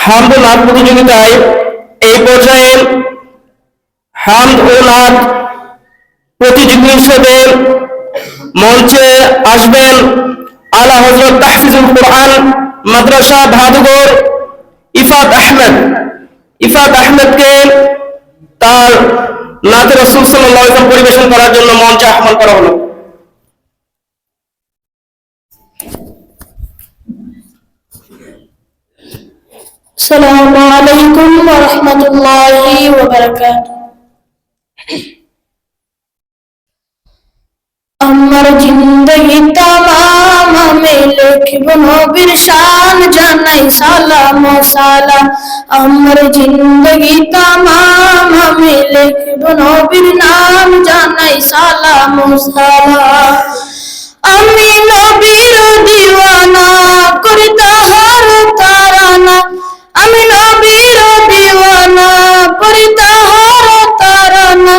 হামদ ও নাত প্রতিযোগিতায় এই পর্যায়ে হামদ ও নাত প্রতিযোগী হিসেবে মঞ্চে আসবেন আলা হযরত তাহফিজুল কোরআন মাদ্রাসা ভাদুগর ইফাত আহমেদকে তার নাতে রাসূল সাল্লাল্লাহু আলাইহি ওয়াসাল্লাম পরিবেশন করার জন্য মঞ্চে আহ্বান করা হলো। আসসালামু আলাইকুম ওয়া রাহমাতুল্লাহি ওয়া বারাকাতুহু। আমার জিন্দগি তামাম আমি লিখব নবীর শান, জানাই সালাম ও সালাম। আমার জিন্দগি তামাম আমি লিখব নবীর নাম, জানাই সালাম ও সালাম। আমি নবীর দিওয়ানা করি তাহার তারানা, আমি নবীর দিওয়ানা করি তাহার তারানা।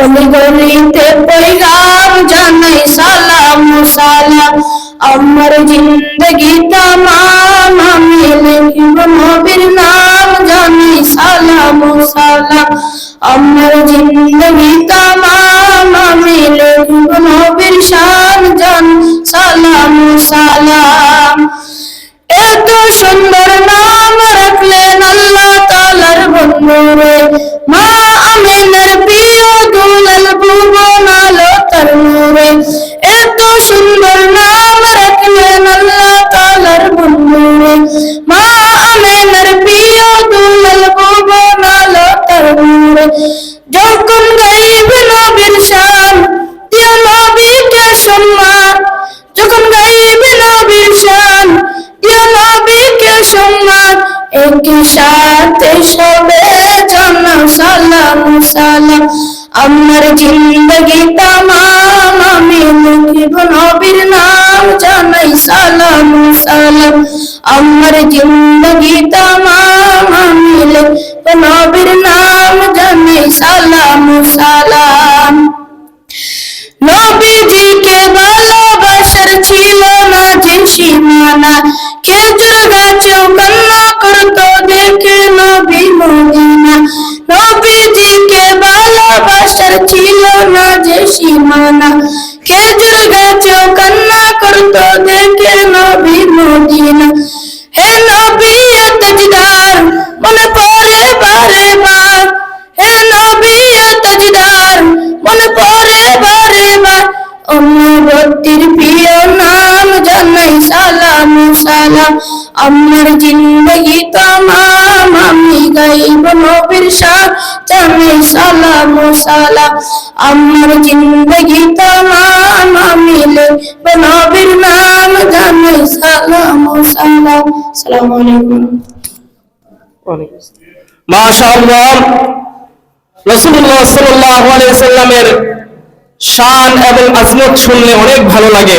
অলি গলিতে পয়গাম জানাই সালাম ও সালাম। আমার জিন্দগি তামাম আমি লিখব নবীর নাম, জানাই সালাম ও সালাম। আমার জিন্দগি তামাম আমি লিখব নবীর শান, জানাই সালাম ও সালাম। এত সুন্দর নাম রাখলেন আল্লাহ তাআলার বন্ধুরে, মা আমিনার প্রিয় দুলাল ভুবন আলো তার নূরে। এত সুন্দর নাম রাখলেন আল্লাহ তাআলার বন্ধুরে, মা আমিনার প্রিয় দুলাল ভুবন আলো তার নূরে। যখন গাইবে নবীর শান দিও নবীকে সম্মান, যখন গাইবে নবীর শান দিও নবীকে সম্মান। একই সাথে সবে জানাও সালাম ও সালাম। আমার জিন্দগি তামাম আমি লিখব নবীর নাম, জানাই সালাম ও সালাম। আমার জিন্দগি তামাম আমি লিখব নবীর নাম, জানাই সালাম ও সালাম। নবীজিকে ভালোবাসার ছিল না যে সীমানা, খেজুর গাছেও কান্না করতো দেখে নবী মদিনা। নবীজিকে ভালোবাসার ছিল না যে সীমানা, খেজুর গাছেও কান্না করতো দেখে নবী মদিনা। হে নবী তাজদার মনে পড়ে বারে বার, হে নবী তাজদার মনে পড়ে বারে বার। অনুবর্তীর প্রিয় নাম জানাই সালাম ও সালাম। আমার জিন্দগি তামাম আমি গাইব নবীর শান, জানাই সালাম ও সালাম। আমার জিন্দগি তামাম আমি লিখব নবীর নাম, জানাই সালাম ও সালাম। আসসালামু আলাইকুম। মাশাআল্লাহ, রাসূলুল্লাহ সাল্লাল্লাহু আলাইহি ওয়াসাল্লামের শান এবং আজমত শুনলে অনেক ভালো লাগে।